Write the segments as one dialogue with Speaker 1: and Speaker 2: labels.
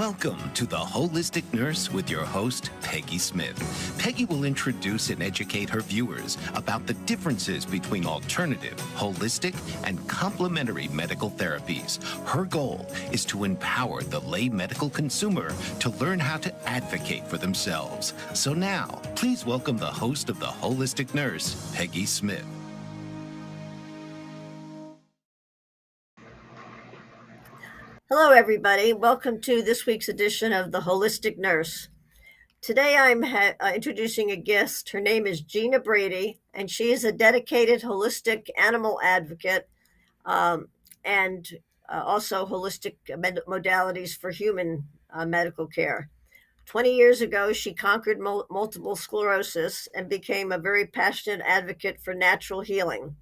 Speaker 1: Welcome to The Holistic Nurse with your host, Peggy Smith. Peggy will introduce and educate her viewers about the differences between alternative, holistic, and complementary medical therapies. Her goal is to empower the lay medical consumer to learn how to advocate for themselves. So now, please welcome the host of The Holistic Nurse, Peggy Smith.
Speaker 2: Hello, everybody. Welcome to this week's edition of The Holistic Nurse. Today I'm introducing a guest. Her name is Gina Brady, and she is a dedicated holistic animal advocate and also holistic modalities for human medical care. 20 years ago, she conquered multiple sclerosis and became a very passionate advocate for natural healing.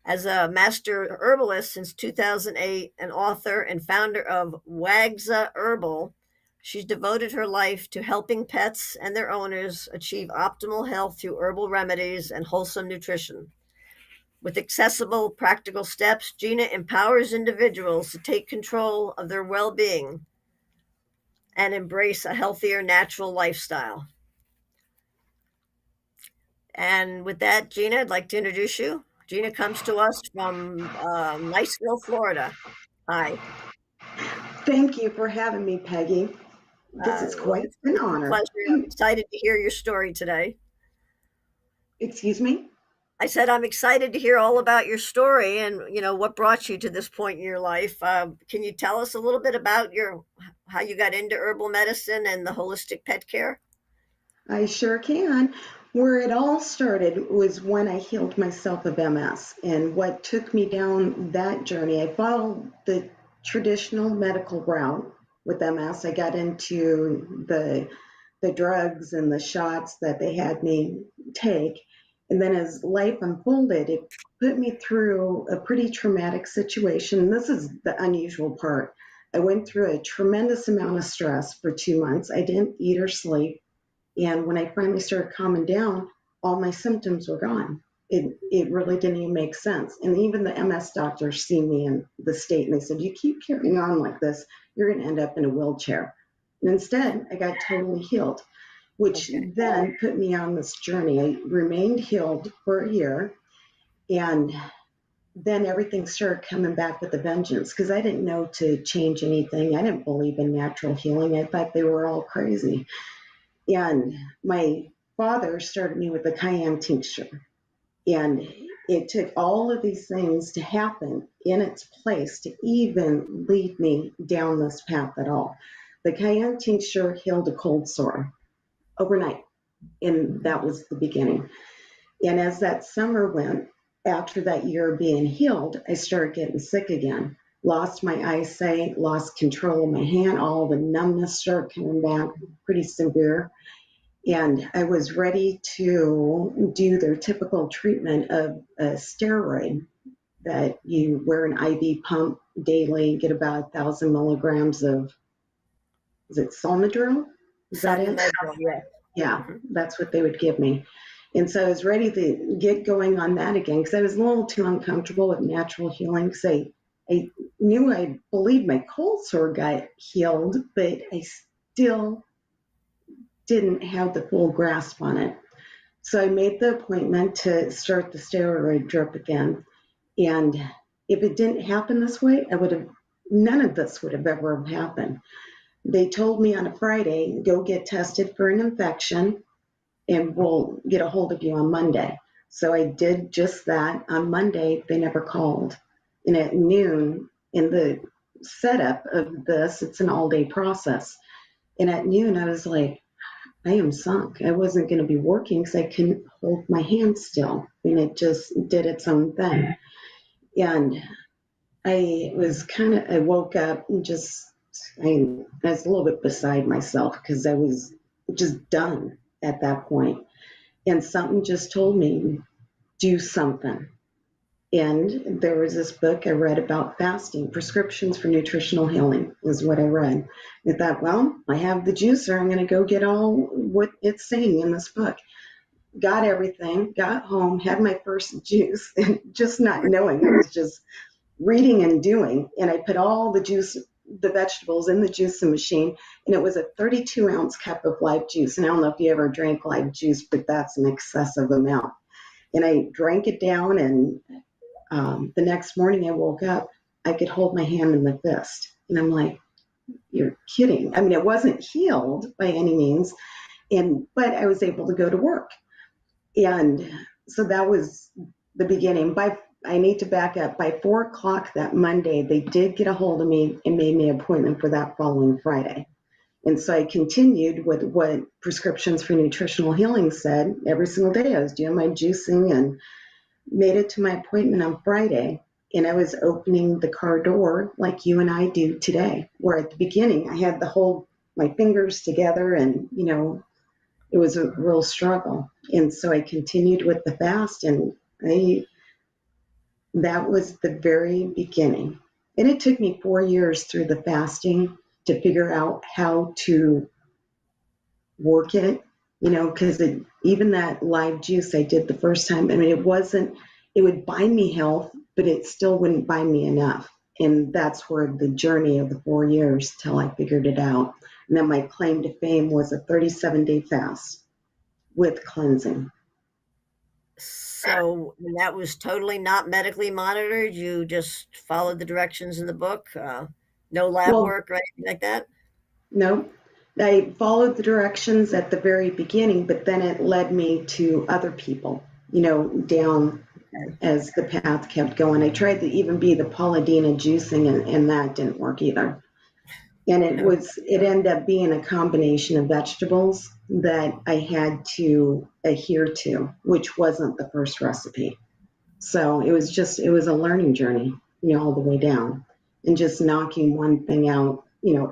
Speaker 2: As a master herbalist since 2008, an author and founder of Wagza Herbal, she's devoted her life to helping pets and their owners achieve optimal health through herbal remedies and wholesome nutrition. With accessible, practical steps, Gina empowers individuals to take control of their well-being and embrace a healthier, natural lifestyle. And with that, Gina, I'd like to introduce you. Gina comes to us from Niceville, Florida. Hi.
Speaker 3: Thank you for having me, Peggy. This is quite an honor.
Speaker 2: Pleasure. I'm excited to hear your story today.
Speaker 3: Excuse me?
Speaker 2: I said I'm excited to hear all about your story and, what brought you to this point in your life. Can you tell us a little bit about how you got into herbal medicine and the holistic pet care?
Speaker 3: I sure can. Where it all started was when I healed myself of MS. And what took me down that journey, I followed the traditional medical route with MS. I got into the drugs and the shots that they had me take. And then as life unfolded, it put me through a pretty traumatic situation. This is the unusual part. I went through a tremendous amount of stress for 2 months. I didn't eat or sleep. And when I finally started calming down, all my symptoms were gone. It really didn't even make sense. And even the MS doctors see me in the state and they said, you keep carrying on like this, you're going to end up in a wheelchair. And instead, I got totally healed, which then put me on this journey. I remained healed for a year. And then everything started coming back with a vengeance because I didn't know to change anything. I didn't believe in natural healing. I thought they were all crazy. And my father started me with a cayenne tincture. And it took all of these things to happen in its place to even lead me down this path at all. The cayenne tincture healed a cold sore overnight. And that was the beginning. And as that summer went, after that year of being healed, I started getting sick again. Lost my eyesight, lost control of my hand, all the numbness started coming back pretty severe. And I was ready to do their typical treatment of a steroid that you wear an IV pump daily, get about 1,000 milligrams of, is it Solnidrol? Is that it? Yeah, that's what they would give me. And so I was ready to get going on that again because I was a little too uncomfortable with natural healing because I knew I believed my cold sore got healed, but I still didn't have the full grasp on it. So I made the appointment to start the steroid drip again. And if it didn't happen this way, none of this would have ever happened. They told me on a Friday, go get tested for an infection and we'll get a hold of you on Monday. So I did just that. On Monday, they never called. And at noon, in the setup of this, it's an all-day process. And at noon, I was like, I am sunk. I wasn't going to be working because I couldn't hold my hand still. And it just did its own thing. And I woke up and I was a little bit beside myself because I was just done at that point. And something just told me, do something. And there was this book I read about fasting, Prescriptions for Nutritional Healing is what I read. I thought, well, I have the juicer. I'm going to go get all what it's saying in this book. Got everything, got home, had my first juice, and just not knowing. I was just reading and doing. And I put all the juice the vegetables in the juicing machine, and it was a 32-ounce cup of live juice. And I don't know if you ever drank live juice, but that's an excessive amount. And I drank it down, and the next morning I woke up, I could hold my hand in the fist. And I'm like, you're kidding. I mean, it wasn't healed by any means, but I was able to go to work. And so that was the beginning. I need to back up. By 4 o'clock that Monday, they did get a hold of me and made me an appointment for that following Friday. And so I continued with what Prescriptions for Nutritional Healing said. Every single day I was doing my juicing and made it to my appointment on Friday. And I was opening the car door like you and I do today, where at the beginning I had to hold my fingers together, and, it was a real struggle. And so I continued with the fast, and that was the very beginning. And it took me 4 years through the fasting to figure out how to work it, because even that live juice I did the first time, I mean, it would buy me health, but it still wouldn't buy me enough. And that's where the journey of the 4 years till I figured it out. And then my claim to fame was a 37-day fast with cleansing.
Speaker 2: So that was totally not medically monitored. You just followed the directions in the book. No lab work or anything like that?
Speaker 3: No. I followed the directions at the very beginning, but then it led me to other people, down as the path kept going. I tried to even be the Paula Deen juicing, and that didn't work either. And it ended up being a combination of vegetables that I had to adhere to, which wasn't the first recipe. So it was a learning journey, all the way down, and just knocking one thing out,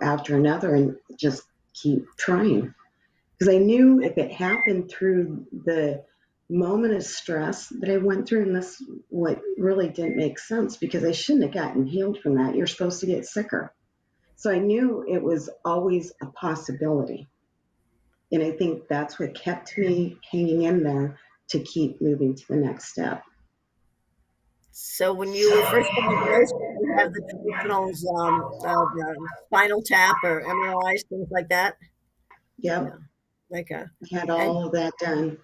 Speaker 3: after another, and just keep trying. Because I knew if it happened through the moment of stress that I went through, and this what really didn't make sense, because I shouldn't have gotten healed from that. You're supposed to get sicker. So I knew it was always a possibility. And I think that's what kept me hanging in there to keep moving to the next step.
Speaker 2: So when you were first diagnosed, you have the traditional spinal tap or MRIs, things like that?
Speaker 3: Yep.
Speaker 2: Yeah.
Speaker 3: I had all of that done.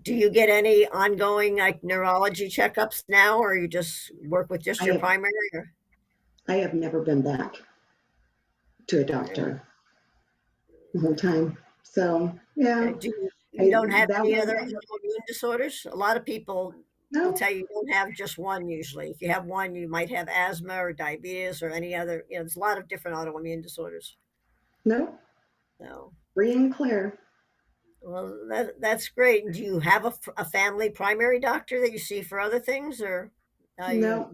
Speaker 2: Do you get any ongoing neurology checkups now, or you just work with just your primary? Or?
Speaker 3: I have never been back to a doctor the whole time. So, yeah.
Speaker 2: You don't have any other autoimmune disorders? A lot of people will tell you don't have just one usually. If you have one, you might have asthma or diabetes or any other, there's a lot of different autoimmune disorders.
Speaker 3: No. Free and clear.
Speaker 2: Well, that's great. Do you have a family primary doctor that you see for other things, or?
Speaker 3: No.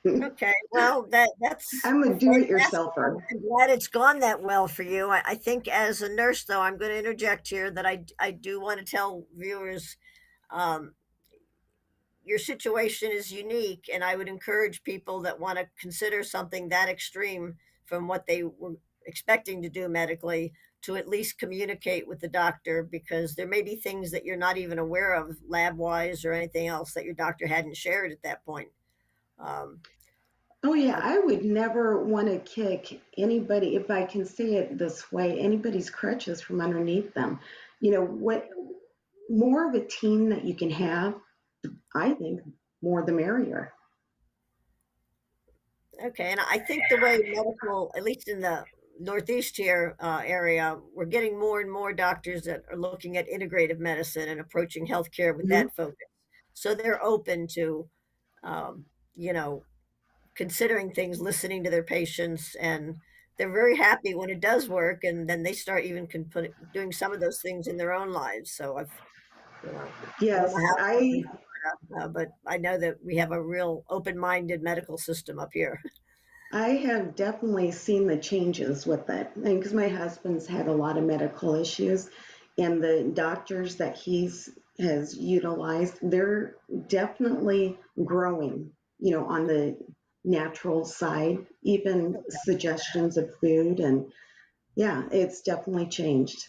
Speaker 2: Okay, well, that's.
Speaker 3: I'm a do-it-yourselfer.
Speaker 2: I'm glad it's gone that well for you. I think as a nurse, though, I'm going to interject here that I do want to tell viewers, your situation is unique, and I would encourage people that want to consider something that extreme from what they were expecting to do medically to at least communicate with the doctor, because there may be things that you're not even aware of lab-wise or anything else that your doctor hadn't shared at that point.
Speaker 3: Oh yeah, I would never want to kick anybody, if I can say it this way, anybody's crutches from underneath them. What more of a team that you can have, I think more the merrier.
Speaker 2: Okay, and I think the way medical, at least in the Northeast here area, we're getting more and more doctors that are looking at integrative medicine and approaching healthcare with that focus. So they're open to, considering things, listening to their patients, and they're very happy when it does work. And then they start even doing some of those things in their own lives. So
Speaker 3: yes,
Speaker 2: but I know that we have a real open-minded medical system up here.
Speaker 3: I have definitely seen the changes with it, because my husband's had a lot of medical issues, and the doctors that has utilized, they're definitely growing, on the natural side, even suggestions of food, and yeah, it's definitely changed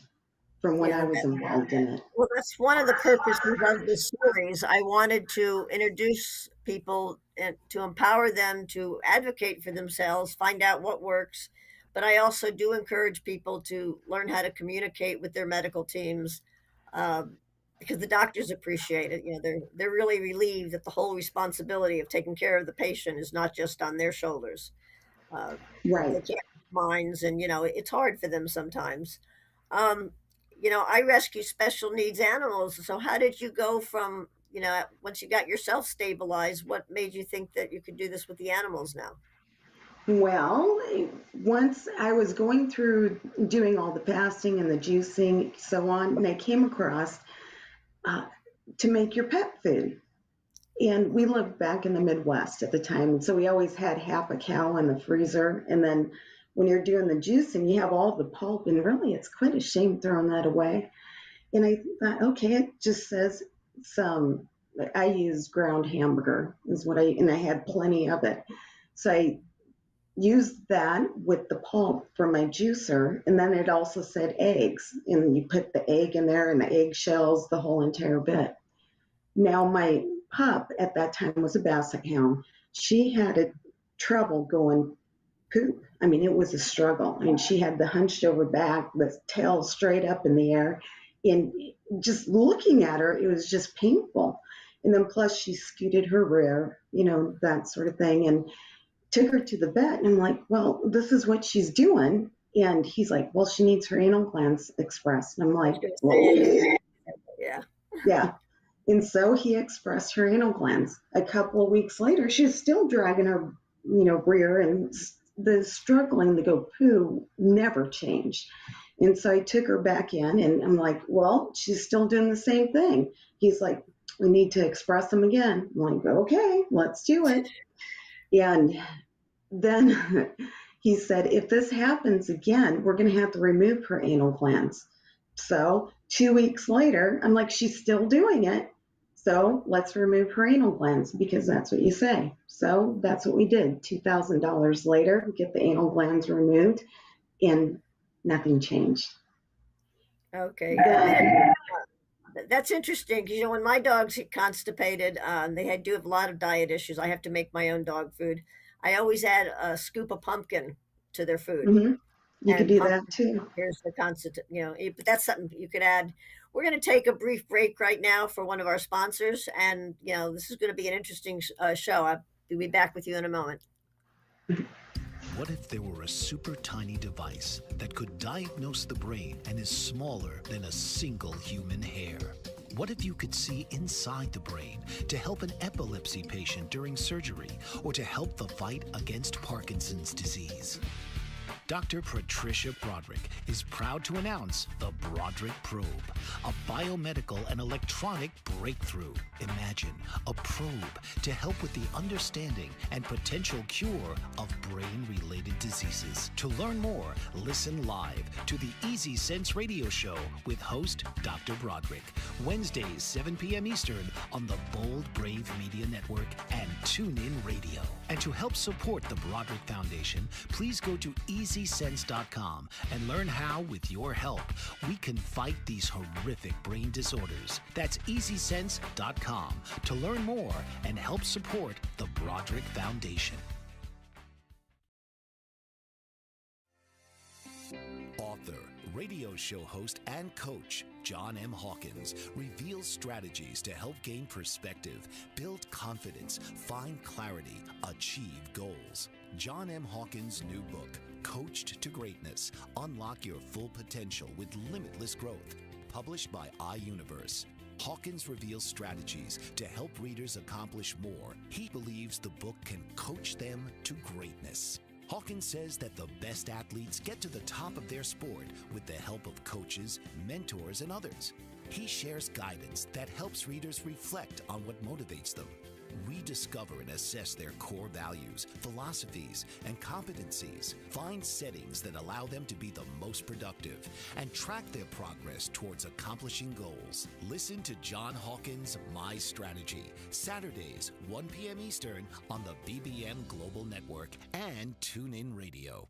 Speaker 3: from when I was involved in it.
Speaker 2: Well, that's one of the purposes of this series. I wanted to introduce people and to empower them to advocate for themselves, find out what works. But I also do encourage people to learn how to communicate with their medical teams, um, because the doctors appreciate it. They're really relieved that the whole responsibility of taking care of the patient is not just on their shoulders. Uh, they
Speaker 3: Right.
Speaker 2: can't minds, and it's hard for them sometimes. Um, I rescue special needs animals. So how did you go from, once you got yourself stabilized, what made you think that you could do this with the animals now?
Speaker 3: Well, once I was going through doing all the fasting and the juicing, so on, and I came across uh, to make your pet food. And we lived back in the Midwest at the time. And so we always had half a cow in the freezer. And then when you're doing the juicing, you have all the pulp. And really, it's quite a shame throwing that away. And I thought, okay, it just says some, I use ground hamburger, is what and I had plenty of it. So I used that with the pulp for my juicer. And then it also said eggs. And you put the egg in there and the egg shells, the whole entire bit. Now, my pup at that time was a basset hound. She had trouble going poop. I mean, it was a struggle. I mean, she had the hunched over back, the tail straight up in the air. And just looking at her, it was just painful. And then plus she scooted her rear, that sort of thing, and took her to the vet. And I'm like, well, this is what she's doing. And he's like, well, she needs her anal glands expressed. And I'm
Speaker 2: I
Speaker 3: like,
Speaker 2: was going to
Speaker 3: well,
Speaker 2: say, yeah.
Speaker 3: yeah. And so he expressed her anal glands. A couple of weeks later, she's still dragging her, rear, and the struggling to go poo never changed. And so I took her back in, and I'm like, well, she's still doing the same thing. He's like, we need to express them again. I'm like, okay, let's do it. And then he said, if this happens again, we're going to have to remove her anal glands. So 2 weeks later, I'm like, she's still doing it. So let's remove her anal glands because that's what you say. So that's what we did. $2,000 later, we get the anal glands removed, and nothing changed.
Speaker 2: Okay.
Speaker 3: Then,
Speaker 2: That's interesting because when my dogs get constipated, do have a lot of diet issues. I have to make my own dog food. I always add a scoop of pumpkin to their food,
Speaker 3: you could
Speaker 2: and
Speaker 3: do
Speaker 2: pumpkin
Speaker 3: that too.
Speaker 2: here's the constant. But that's something you could add. We're going to take a brief break right now for one of our sponsors, and this is going to be an interesting show. I'll be back with you in a moment.
Speaker 4: What if there were a super tiny device that could diagnose the brain and is smaller than a single human hair? What if you could see inside the brain to help an epilepsy patient during surgery or to help the fight against Parkinson's disease? Dr. Patricia Broderick is proud to announce the Broderick Probe, a biomedical and electronic breakthrough. Imagine a probe to help with the understanding and potential cure of brain-related diseases. To learn more, listen live to the Easy Sense radio show with host Dr. Broderick, Wednesdays 7 p.m. Eastern on the Bold Brave Media Network and TuneIn Radio. And to help support the Broderick Foundation, please go to EasySense.com and learn how, with your help, we can fight these horrific brain disorders. That's EasySense.com to learn more and help support the Broderick Foundation. Author, radio show host, and coach John M. Hawkins reveals strategies to help gain perspective, build confidence, find clarity, achieve goals. John M. Hawkins' new book, Coached to Greatness: Unlock Your Full Potential with Limitless Growth, published by iUniverse. Hawkins reveals strategies to help readers accomplish more. He believes the book can coach them to greatness. Hawkins says that the best athletes get to the top of their sport with the help of coaches, mentors, and others. He shares guidance that helps readers reflect on what motivates them. We discover and assess their core values, philosophies, and competencies, find settings that allow them to be the most productive, and track their progress towards accomplishing goals. Listen to John Hawkins' My Strategy, Saturdays, 1 p.m. Eastern on the BBM Global Network and TuneIn Radio.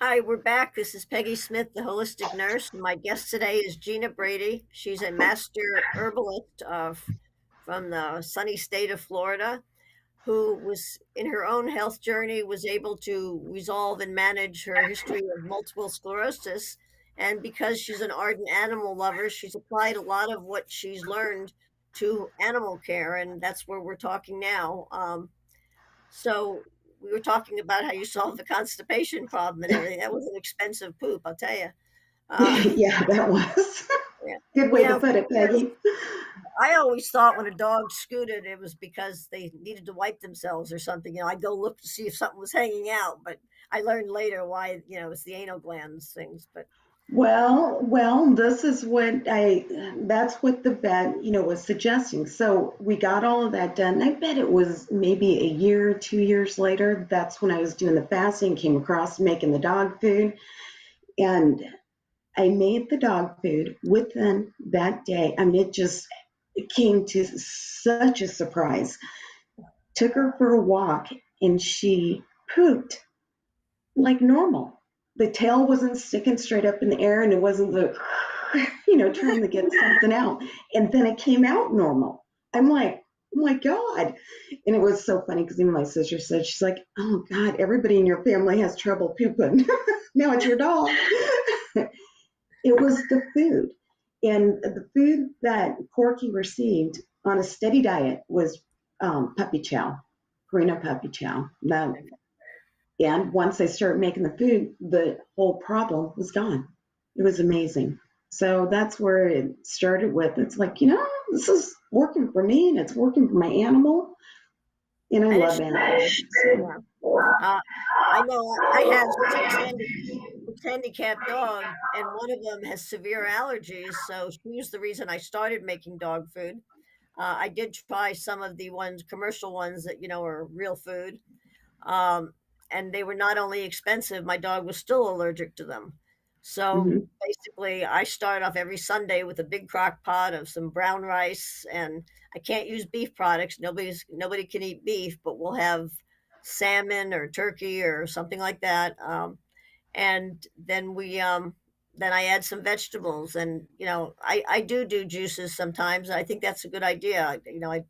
Speaker 2: Hi, we're back. This is Peggy Smith, the holistic nurse. My guest today is Gina Brady. She's a master herbalist from the sunny state of Florida, who was in her own health journey was able to resolve and manage her history of multiple sclerosis. And because she's an ardent animal lover, she's applied a lot of what she's learned to animal care, and that's where we're talking now. So we were talking about how you solved the constipation problem and everything. That was an expensive poop, I'll tell you.
Speaker 3: Yeah, that was
Speaker 2: Yeah.
Speaker 3: good way to put it, Peggy.
Speaker 2: I always thought when a dog scooted, it was because they needed to wipe themselves or something. I'd go look to see if something was hanging out, but I learned later why, it's the anal glands things. But
Speaker 3: Well, this is that's what the vet, was suggesting. So we got all of that done. I bet it was maybe a year, 2 years later. That's when I was doing the fasting, came across making the dog food. And I made the dog food within that day. I mean, it came to such a surprise. Took her for a walk and she pooped like normal. The tail wasn't sticking straight up in the air and it wasn't trying to get something out. And then it came out normal. I'm like, oh my God. And it was so funny because even my sister said, she's like, oh God, everybody in your family has trouble pooping. Now it's your dog. It was the food. And the food that Corky received on a steady diet was puppy chow, Purina puppy chow. And once I started making the food, the whole problem was gone. It was amazing. So that's where it started with. It's like, this is working for me and it's working for my animal. And I love animals. So.
Speaker 2: I know I have six handicapped dogs, and one of them has severe allergies. So she's the reason I started making dog food. I did try some of the commercial ones that, are real food. And they were not only expensive, my dog was still allergic to them. So
Speaker 3: Mhm.
Speaker 2: basically, I start off every Sunday with a big crock pot of some brown rice, and I can't use beef products. Nobody can eat beef, but we'll have salmon or turkey or something like that. And then I add some vegetables, and I do juices sometimes. I think that's a good idea. I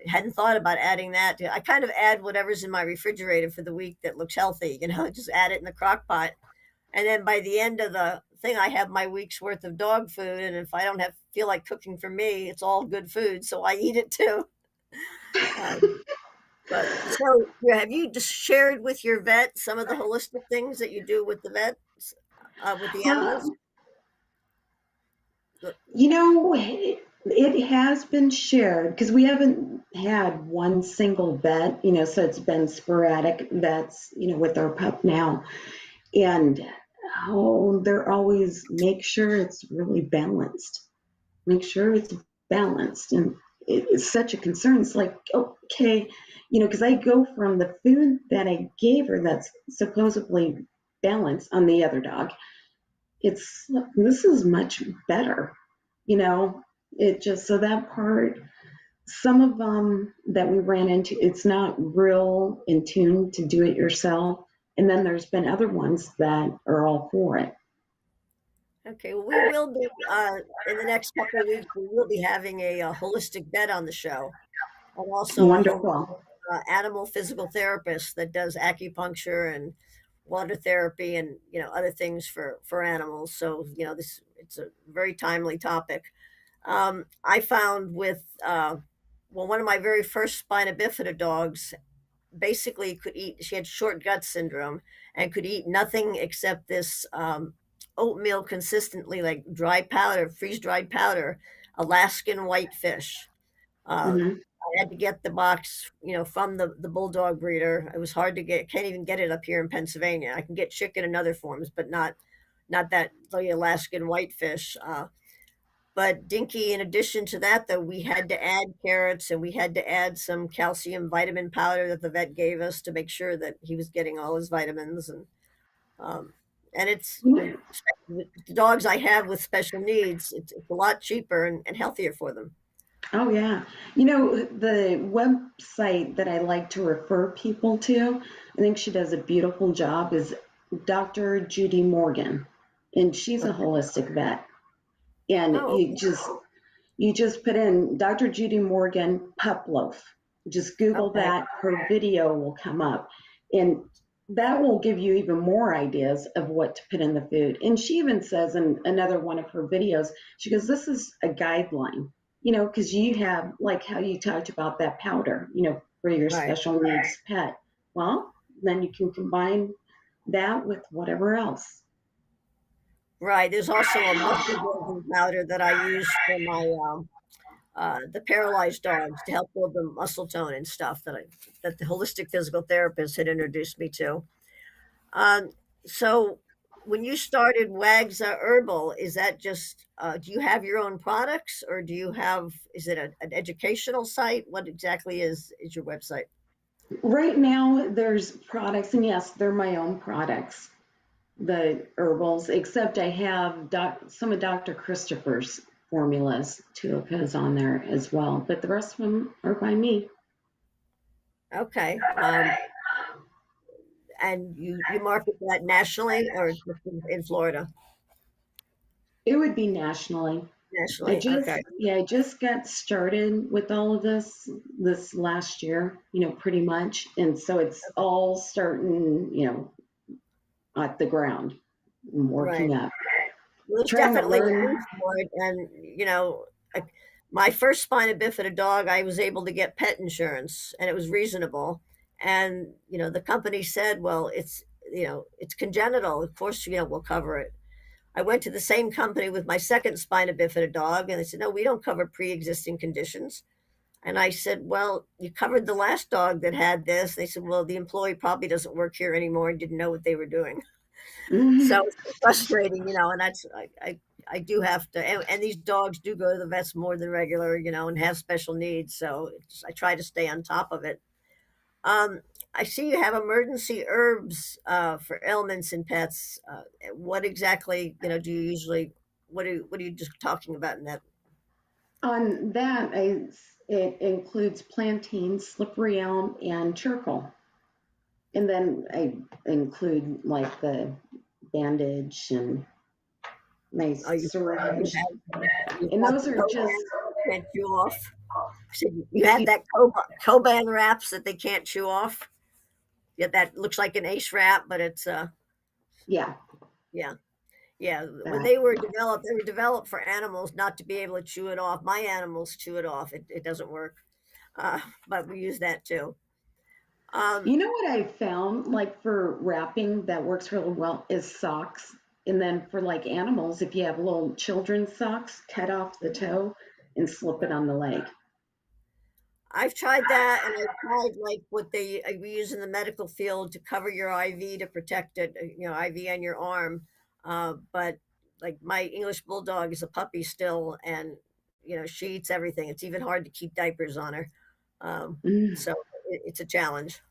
Speaker 2: hadn't thought about adding that. I kind of add whatever's in my refrigerator for the week that looks healthy, just add it in the crock pot. And then by the end of the thing, I have my week's worth of dog food. And if I don't feel like cooking for me, it's all good food. So I eat it too. But so have you just shared with your vet some of the holistic things that you do with the vets, with the animals?
Speaker 3: Um, it has been shared because we haven't had one single vet, so it's been sporadic vets, with our pup now. And they're always make sure it's really balanced. Make sure it's balanced. And it's such a concern. It's like, okay, because I go from the food that I gave her that's supposedly balanced on the other dog. This is much better, it just, so that part, some of them that we ran into, it's not real in tune to do it yourself. And then there's been other ones that are all for it.
Speaker 2: Okay, well, we will be in the next couple of weeks. We will be having a holistic vet on the show, and also
Speaker 3: Wonderful.
Speaker 2: animal physical therapist that does acupuncture and water therapy and other things for animals. So it's a very timely topic. I found with one of my very first spina bifida dogs basically could eat. She had short gut syndrome and could eat nothing except this oatmeal consistently, like dry powder, freeze dried powder, Alaskan whitefish.
Speaker 3: Mm-hmm.
Speaker 2: I had to get the box, from the bulldog breeder. It was hard to get. Can't even get it up here in Pennsylvania. I can get chicken in other forms, but not that the Alaskan whitefish. But Dinky, in addition to that, though, we had to add carrots and we had to add some calcium vitamin powder that the vet gave us to make sure that he was getting all his vitamins. Um, and it's with the dogs I have with special needs, it's a lot cheaper and healthier for them.
Speaker 3: Oh, yeah. The website that I like to refer people to, I think she does a beautiful job, is Dr. Judy Morgan, and she's a holistic vet. And
Speaker 2: Oh,
Speaker 3: you just put in Dr. Judy Morgan pup loaf. Just Google
Speaker 2: okay.
Speaker 3: that. Her video will come up, and that will give you even more ideas of what to put in the food. And she even says in another one of her videos, she goes, "This is a guideline, because you have like how you talked about that powder, for your
Speaker 2: Right.
Speaker 3: special needs pet. Well, then you can combine that with whatever else."
Speaker 2: Right. There's also a muscle building powder that I use for my the paralyzed dogs to help build the muscle tone and stuff that the holistic physical therapist had introduced me to. Um, so when you started Wagza Herbal, is that just do you have your own products, or is it an educational site? What exactly is your website?
Speaker 3: Right now, there's products, and yes, they're my own products, the herbals, except I have some of Dr. Christopher's formulas, two of his on there as well, but the rest of them are by me.
Speaker 2: Okay. And you market that nationally or just in Florida?
Speaker 3: It would be nationally.
Speaker 2: Nationally. Okay.
Speaker 3: I just got started with all of this last year, pretty much. And so it's all starting, at the ground and
Speaker 2: Right.
Speaker 3: working up,
Speaker 2: Well, there's
Speaker 3: trying to
Speaker 2: definitely a
Speaker 3: learn.
Speaker 2: need for it, and I, my first spina bifida dog, I was able to get pet insurance, and it was reasonable. And the company said, "Well, it's congenital. Of course, we'll cover it." I went to the same company with my second spina bifida dog, and they said, "No, we don't cover pre-existing conditions." And I said, "Well, you covered the last dog that had this." They said, "Well, the employee probably doesn't work here anymore and didn't know what they were doing." So
Speaker 3: Mhm.
Speaker 2: it's frustrating, and I do have to, and these dogs do go to the vets more than regular, and have special needs. So I try to stay on top of it. Um, I see you have emergency herbs for ailments in pets. What exactly, do you usually, what are you just talking about in that?
Speaker 3: On that, it includes plantain, slippery elm, and charcoal. And then I include like the bandage and nice
Speaker 2: Oh, you
Speaker 3: syringe.
Speaker 2: you've
Speaker 3: And
Speaker 2: got
Speaker 3: those
Speaker 2: the
Speaker 3: are just,
Speaker 2: Coban that can't chew off. So you have that Coban wraps that they can't chew off. Yeah, that looks like an ace wrap, but it's
Speaker 3: yeah,
Speaker 2: yeah. Yeah, when
Speaker 3: that.
Speaker 2: they were developed for animals not to be able to chew it off. My animals chew it off. It doesn't work, uh, but we use that too. Um,
Speaker 3: You know what I found, like for wrapping that works really well is socks. And then for like animals, if you have little children's socks, cut off the toe and slip it on the leg.
Speaker 2: I've tried that, and I've tried like what we use in the medical field to cover your IV to protect it, IV on your arm. But like my English bulldog is a puppy still, and she eats everything. It's even hard to keep diapers on her.
Speaker 3: Mm.
Speaker 2: So it's a challenge.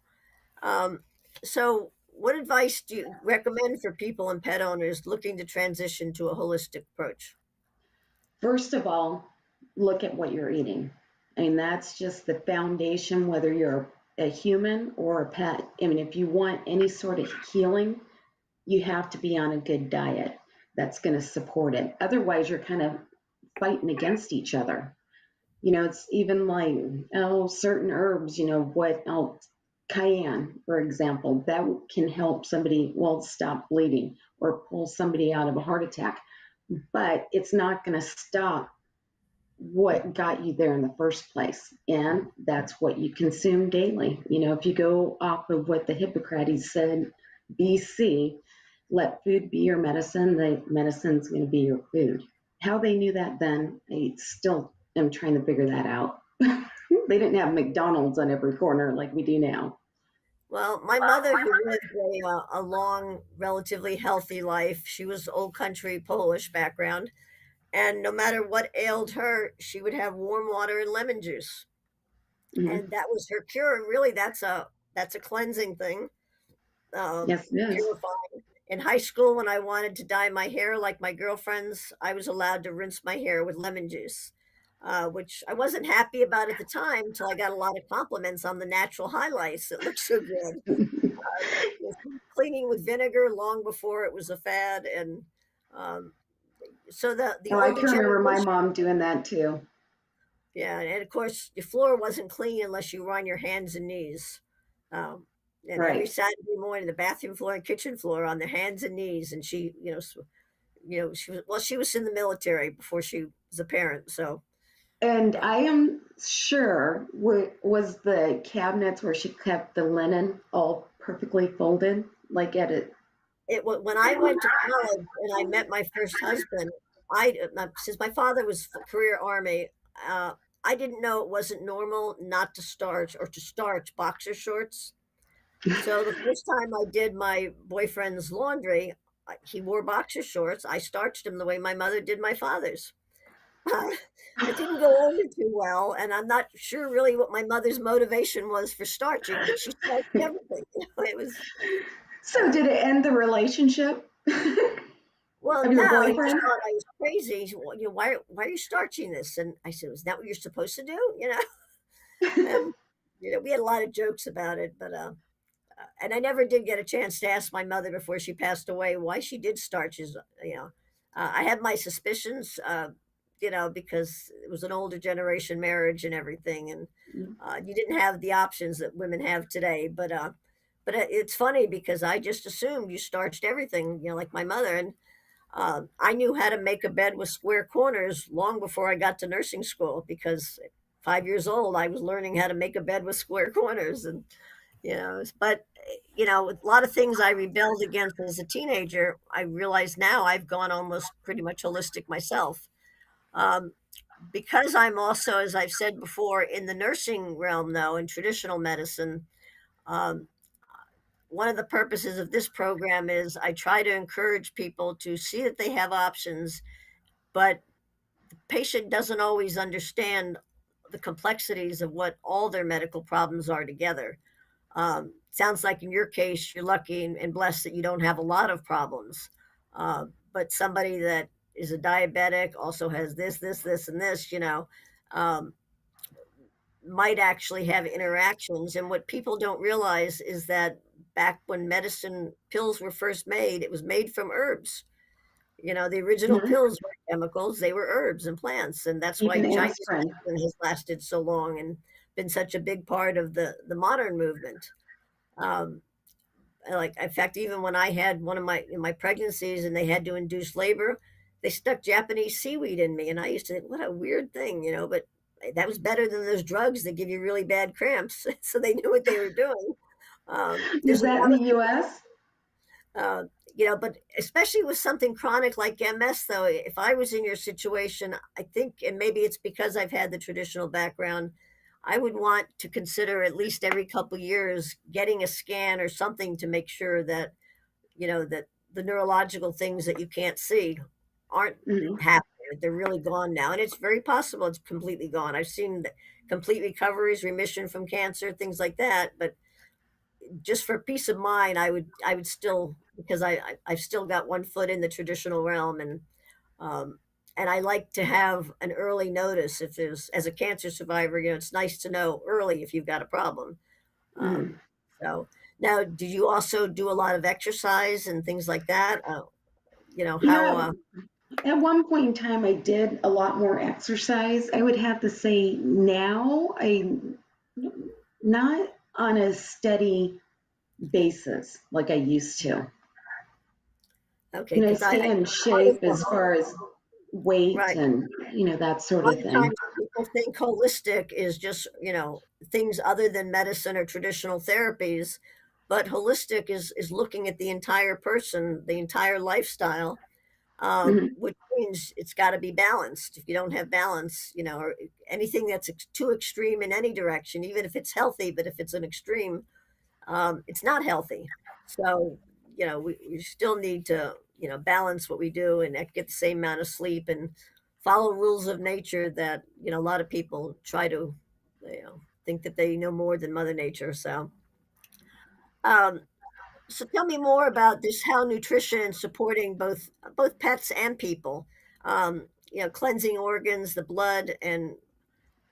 Speaker 2: Um, so, what advice do you recommend for people and pet owners looking to transition to a holistic approach?
Speaker 3: First of all, look at what you're eating. I mean, that's just the foundation, whether you're a human or a pet. I mean, if you want any sort of healing, you have to be on a good diet that's going to support it. Otherwise, you're kind of fighting against each other. It's even like, certain herbs, cayenne, for example, that can help somebody, well, stop bleeding or pull somebody out of a heart attack. But it's not going to stop what got you there in the first place. And that's what you consume daily. If you go off of what the Hippocrates said, BC, let food be your medicine, the medicine's going to be your food. How they knew that then, I still am trying to figure that out. They didn't have McDonald's on every corner like we do now.
Speaker 2: Well, my mother, who lived a long, relatively healthy life, she was old country Polish background, and no matter what ailed her, she would have warm water and lemon juice,
Speaker 3: Mhm.
Speaker 2: and that was her cure. Really, that's a cleansing thing,
Speaker 3: Yes, it is.
Speaker 2: purifying. In high school, when I wanted to dye my hair like my girlfriends, I was allowed to rinse my hair with lemon juice, which I wasn't happy about at the time until I got a lot of compliments on the natural highlights. It looked so good. cleaning with vinegar long before it was a fad, and um, so the
Speaker 3: Oh, I
Speaker 2: older
Speaker 3: can remember my
Speaker 2: generation,
Speaker 3: mom doing that too.
Speaker 2: yeah, and of course your floor wasn't clean unless you were on your hands and knees. Um, and every
Speaker 3: Right.
Speaker 2: Saturday morning, the bathroom floor and kitchen floor on their hands and knees. And she, she was in the military before she was a parent. So
Speaker 3: And
Speaker 2: uh,
Speaker 3: I am sure was the cabinets where she kept the linen all perfectly folded, like at it.
Speaker 2: when I went to college and I met my first husband, since my father was career Army, uh, I didn't know it wasn't normal not to starch or to starch boxer shorts. So the first time I did my boyfriend's laundry, he wore boxer shorts. I starched him the way my mother did my father's. Uh, it didn't go over too well, and I'm not sure really what my mother's motivation was for starching, but she starched everything. It was
Speaker 3: So
Speaker 2: uh,
Speaker 3: did it end the relationship
Speaker 2: well,
Speaker 3: of your
Speaker 2: no, he just
Speaker 3: boyfriend?
Speaker 2: thought I was crazy. He said, "Well, why are you starching this?" And I said, "Is that what you're supposed to do?" And we had a lot of jokes about it, but and I never did get a chance to ask my mother before she passed away why she did starches. I had my suspicions, because it was an older generation marriage and everything, and you didn't have the options that women have today. But it's funny because I just assumed you starched everything, like my mother, and I knew how to make a bed with square corners long before I got to nursing school because at 5 years old I was learning how to make a bed with square corners, and but a lot of things I rebelled against as a teenager, I realize now I've gone almost pretty much holistic myself. Um, because I'm also, as I've said before, in the nursing realm, though, in traditional medicine, um, one of the purposes of this program is I try to encourage people to see that they have options, but the patient doesn't always understand the complexities of what all their medical problems are together. Sounds like in your case, you're lucky and blessed that you don't have a lot of problems. But somebody that is a diabetic also has this, and this, um, might actually have interactions. And what people don't realize is that back when medicine pills were first made, it was made from herbs. The original
Speaker 3: Mhm.
Speaker 2: pills were chemicals, they were herbs and plants. And that's why
Speaker 3: Even
Speaker 2: Chinese
Speaker 3: aspirin.
Speaker 2: medicine has lasted so long and been such a big part of the modern movement. Um, like in fact, even when I had one of my pregnancies and they had to induce labor, they stuck Japanese seaweed in me, and I used to think, what a weird thing, but that was better than those drugs that give you really bad cramps. So they knew what they were doing.
Speaker 3: Is
Speaker 2: There's a
Speaker 3: that in
Speaker 2: lot
Speaker 3: the
Speaker 2: of
Speaker 3: US?
Speaker 2: but especially with something chronic like MS, though, if I was in your situation, I think, and maybe it's because I've had the traditional background, I would want to consider at least every couple years getting a scan or something to make sure that, that the neurological things that you can't see aren't
Speaker 3: Mhm.
Speaker 2: happening. That they're really gone now. And it's very possible it's completely gone. I've seen complete recoveries, remission from cancer, things like that. But just for peace of mind, I would still, because I've still got one foot in the traditional realm, um, and I like to have an early notice if there's, as a cancer survivor, it's nice to know early if you've got a problem.
Speaker 3: Mhm.
Speaker 2: Um, so now, do you also do a lot of exercise and things like that? How?
Speaker 3: Yeah, at one point in time, I did a lot more exercise. I would have to say now I not on a steady basis like I used to.
Speaker 2: Okay, because I
Speaker 3: Stay in
Speaker 2: part of
Speaker 3: shape as
Speaker 2: the
Speaker 3: far as weight
Speaker 2: right.
Speaker 3: and, that
Speaker 2: A
Speaker 3: sort
Speaker 2: lot
Speaker 3: of
Speaker 2: of
Speaker 3: thing.
Speaker 2: times people think holistic is just, things other than medicine or traditional therapies, but holistic is looking at the entire person, the entire lifestyle,
Speaker 3: Mhm.
Speaker 2: which means it's got to be balanced. If you don't have balance, or anything that's too extreme in any direction, even if it's healthy, but if it's an extreme, it's not healthy. So, we still need to, balance what we do and get the same amount of sleep and follow rules of nature that, a lot of people try to, think that they know more than Mother Nature. Um, so tell me more about this, how nutrition and supporting both pets and people, cleansing organs, the blood, and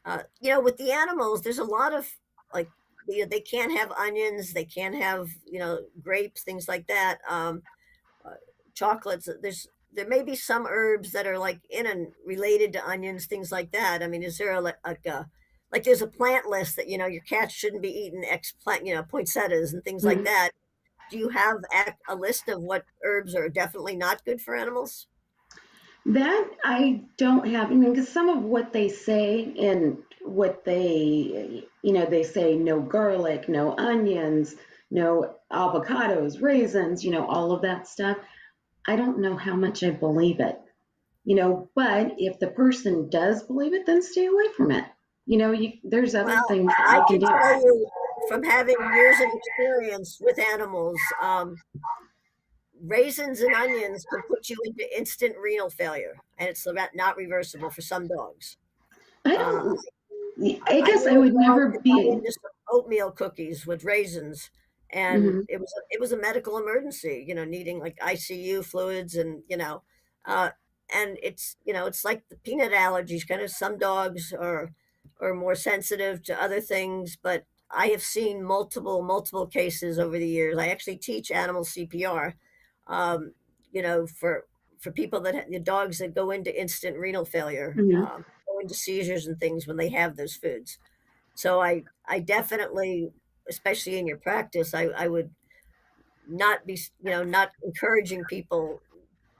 Speaker 2: with the animals, there's a lot of like they can't have onions, they can't have, grapes, things like that. Uh, Chocolates. There may be some herbs that are like in and related to onions, things like that. I mean, is there like there's a plant list that your cat shouldn't be eating X plant, poinsettias and things like
Speaker 3: Mhm.
Speaker 2: that. Do you have a list of what herbs are definitely not good for animals?
Speaker 3: That I don't have. I mean, because some of what they say and what they say no garlic, no onions, no avocados, raisins, all of that stuff. I don't know how much I believe it, but if the person does believe it, then stay away from it. There's other
Speaker 2: Well,
Speaker 3: things that
Speaker 2: I
Speaker 3: you can
Speaker 2: can
Speaker 3: do.
Speaker 2: tell you from having years of experience with animals, raisins and onions can put you into instant renal failure, and it's not reversible for some dogs.
Speaker 3: I
Speaker 2: Uh,
Speaker 3: don't, I
Speaker 2: I
Speaker 3: guess
Speaker 2: knew
Speaker 3: I would
Speaker 2: a dog
Speaker 3: never
Speaker 2: that got
Speaker 3: be.
Speaker 2: into some oatmeal cookies with raisins, and
Speaker 3: Mhm.
Speaker 2: it was a medical emergency. Needing like ICU fluids, uh, and it's like the peanut allergies. Kind of some dogs are more sensitive to other things, but I have seen multiple cases over the years. I actually teach animal CPR, um, for people that dogs that go into instant renal failure.
Speaker 3: Mhm.
Speaker 2: Go into seizures and things when they have those foods. So I definitely, especially in your practice, I would not be, not encouraging people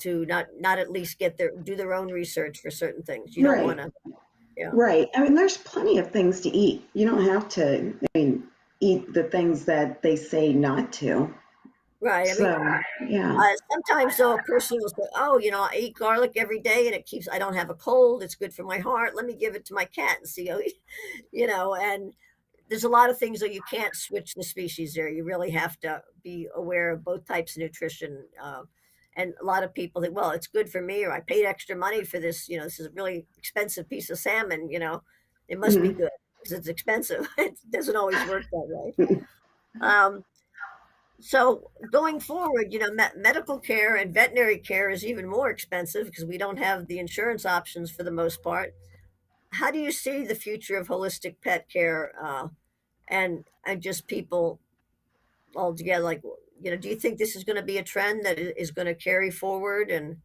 Speaker 2: to not at least do their own research for certain things. You don't
Speaker 3: Right.
Speaker 2: want to, yeah,
Speaker 3: Right. I mean, there's plenty of things to eat. You don't have to, eat the things that they say not to.
Speaker 2: right. I mean,
Speaker 3: So, yeah.
Speaker 2: sometimes though a person will say, "Oh, I eat garlic every day, and I don't have a cold. It's good for my heart. Let me give it to my cat and see how," and there's a lot of things that you can't switch the species there. You really have to be aware of both types of nutrition. And a lot of people think, well, it's good for me, or I paid extra money for this. This is a really expensive piece of salmon. It must be
Speaker 3: Mhm.
Speaker 2: good because it's expensive. It doesn't always work that way. Um, so going forward, medical care and veterinary care is even more expensive because we don't have the insurance options for the most part. How do you see the future of holistic pet care? And just people altogether, like, do you think this is going to be a trend that is going to carry forward? And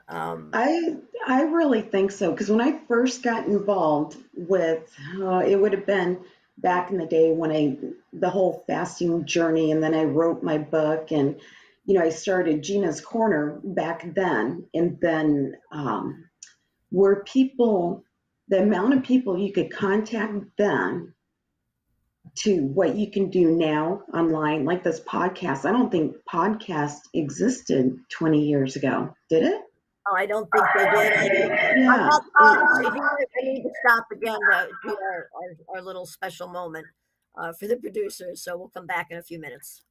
Speaker 2: um
Speaker 3: I I really think so because when I first got involved with, it would have been back in the day when the whole fasting journey, and then I wrote my book, and I started Gina's Corner back then, and then were people the amount of people you could contact then to what you can do now online, like this podcast. I don't think podcast existed 20 years ago, did it?
Speaker 2: I don't think they did.
Speaker 3: Yeah.
Speaker 2: If you I need to stop again to do our little special moment for the producers, so we'll come back in a few minutes.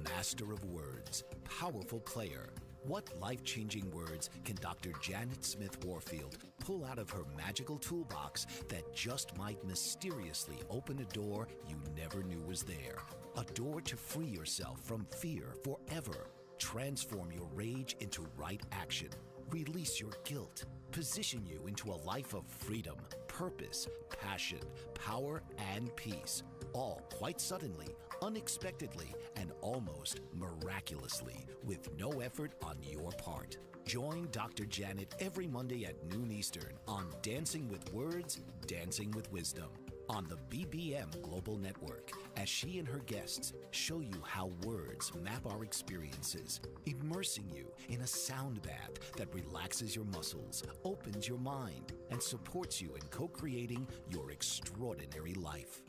Speaker 4: Master of words, powerful player. What life-changing words can Dr. Janet Smith Warfield pull out of her magical toolbox that just might mysteriously open a door you never knew was there? A door to free yourself from fear forever. Transform your rage into right action. Release your guilt. Position you into a life of freedom, purpose, passion, power, and peace. All quite suddenly, unexpectedly, and almost miraculously, with no effort on your part. Join Dr. Janet every Monday at noon Eastern on Dancing with Words, Dancing with Wisdom on the BBM Global Network as she and her guests show you how words map our experiences, immersing you in a sound bath that relaxes your muscles, opens your mind, and supports you in co-creating your extraordinary life.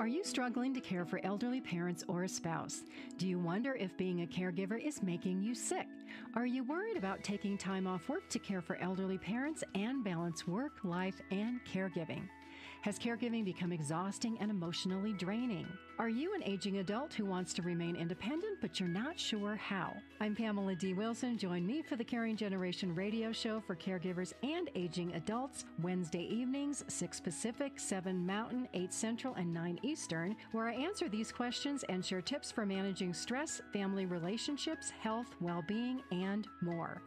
Speaker 5: Are you struggling to care for elderly parents or a spouse? Do you wonder if being a caregiver is making you sick? Are you worried about taking time off work to care for elderly parents and balance work, life, and caregiving? Has caregiving become exhausting and emotionally draining? Are you an aging adult who wants to remain independent, but you're not sure how? I'm Pamela D. Wilson. Join me for the Caring Generation radio show for caregivers and aging adults, Wednesday evenings, 6 Pacific, 7 Mountain, 8 Central, and 9 Eastern, where I answer these questions and share tips for managing stress, family relationships, health, well-being, and more.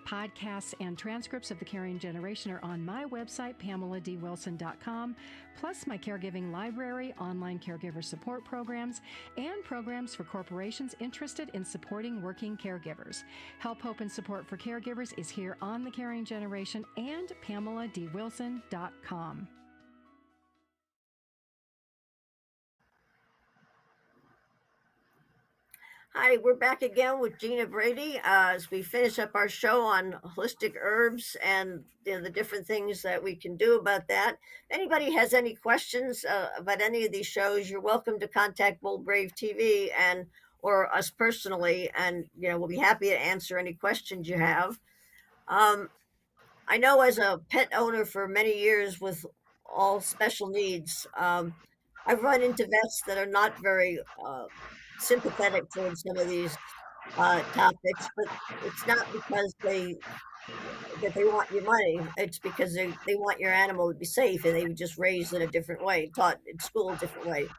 Speaker 5: Podcasts and transcripts of The Caring Generation are on my website, PamelaDWilson.com, plus my caregiving library, online caregiver support programs, and programs for corporations interested in supporting working caregivers. Help, hope, and support for caregivers is here on The Caring Generation and PamelaDWilson.com.
Speaker 2: Hi, we're back again with Gina Brady as we finish up our show on holistic herbs and the different things that we can do about that. If anybody has any questions about any of these shows, you're welcome to contact Bold Brave TV and or us personally, and we'll be happy to answer any questions you have. I know as a pet owner for many years with all special needs, I've run into vets that are not very sympathetic towards some of these topics, but it's not because they want your money. It's because they want your animal to be safe, and they were just raised in a different way, taught in school a different way.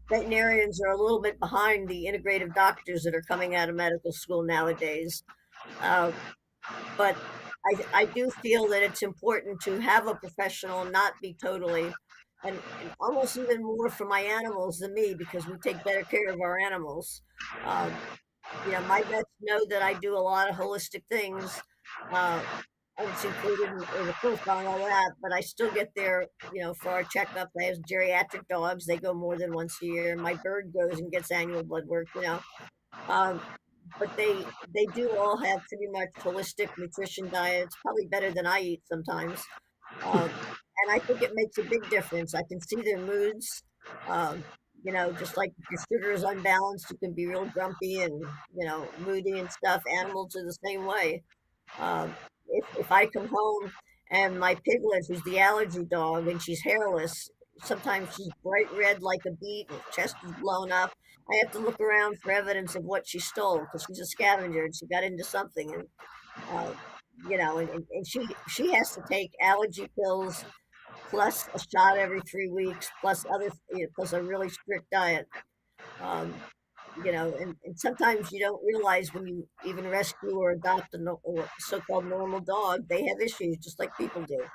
Speaker 2: Veterinarians are a little bit behind the integrative doctors that are coming out of medical school nowadays. But I do feel that it's important to have a professional, not be totally, and almost even more for my animals than me, because we take better care of our animals. My vets know that I do a lot of holistic things. And it's included in the profile and all that, but I still get there, for our checkups. I have geriatric dogs. They go more than once a year. My bird goes and gets annual blood work. Um, but they do all have pretty much holistic nutrition diets, probably better than I eat sometimes. And I think it makes a big difference. I can see their moods. Just like if your sugar is unbalanced, you can be real grumpy and moody and stuff. Animals are the same way. If I come home and my piglet, who's the allergy dog, and she's hairless, sometimes she's bright red like a beet, and her chest is blown up. I have to look around for evidence of what she stole because she's a scavenger and she got into something, and uh, and she has to take allergy pills plus a shot every 3 weeks, plus plus a really strict diet. And sometimes you don't realize when you even rescue or adopt a so-called normal dog, they have issues just like people do.